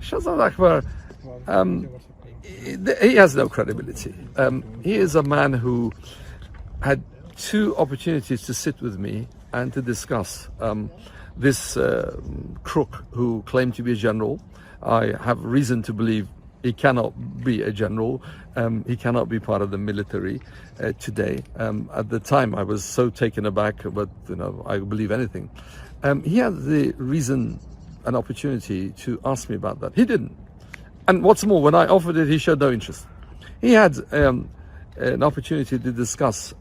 Shahzad Akbar, he has no credibility. He is a man who had two opportunities to sit with me and to discuss this crook who claimed to be a general. I have reason to believe he cannot be a general. He cannot be part of the military today. At the time, I was so taken aback, but I believe anything. He had the reason, an opportunity to ask me about that. He didn't. And what's more, when I offered it, he showed no interest. He had an opportunity to discuss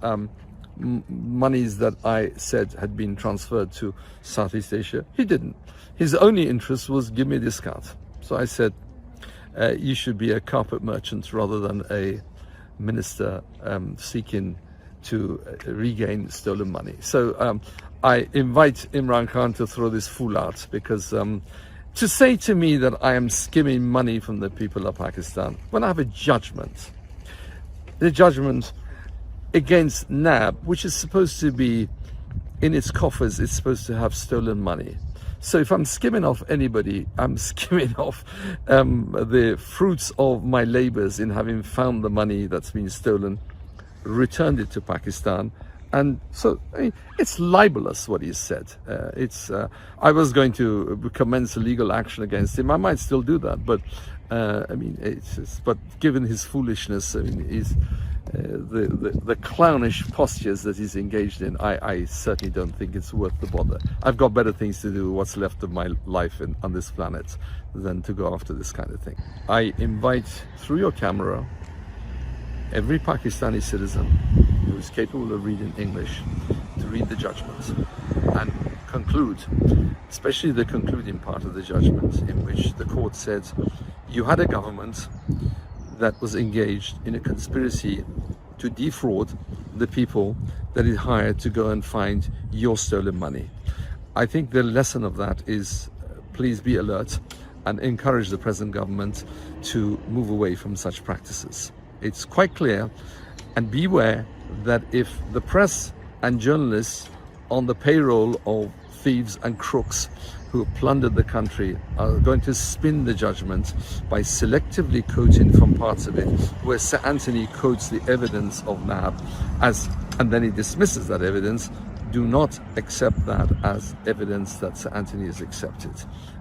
monies that I said had been transferred to Southeast Asia. He didn't. His only interest was give me a discount. So I said, you should be a carpet merchant rather than a minister seeking to regain stolen money. So I invite Imran Khan to throw this fool out, because to say to me that I am skimming money from the people of Pakistan, when I have a judgment, the judgment against NAB, which is supposed to be in its coffers, it's supposed to have stolen money. So if I'm skimming off anybody, I'm skimming off the fruits of my labors in having found the money that's been stolen, returned it to Pakistan. And so it's libelous what he said. I was going to commence a legal action against him. I might still do that, but but given his foolishness, he's the clownish postures that he's engaged in, I certainly don't think it's worth the bother. I've got better things to do, what's left of my life on this planet, than to go after this kind of thing. I invite, through your camera, every Pakistani citizen who is capable of reading English to read the judgment and conclude, especially the concluding part of the judgment, in which the court said you had a government that was engaged in a conspiracy to defraud the people that it hired to go and find your stolen money. I think the lesson of that is, please be alert and encourage the present government to move away from such practices. It's quite clear, and beware that if the press and journalists on the payroll of thieves and crooks who have plundered the country are going to spin the judgment by selectively quoting from parts of it where Sir Anthony quotes the evidence of NAB and then he dismisses that evidence, do not accept that as evidence that Sir Anthony has accepted.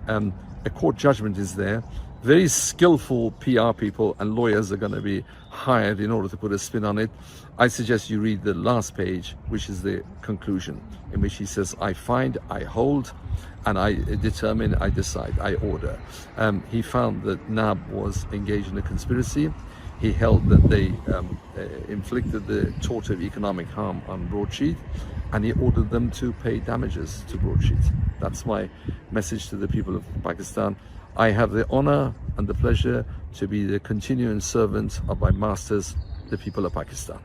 A court judgment is there. Very skillful PR people and lawyers are going to be hired in order to put a spin on it. I suggest you read the last page, which is the conclusion, in which he says, I find, I hold, and I determine, I decide, I order. He found that NAB was engaged in a conspiracy. He held that they inflicted the tort of economic harm on Broadsheet, and he ordered them to pay damages to Broadsheet. That's my message to the people of Pakistan. I have the honor and the pleasure to be the continuing servant of my masters, the people of Pakistan.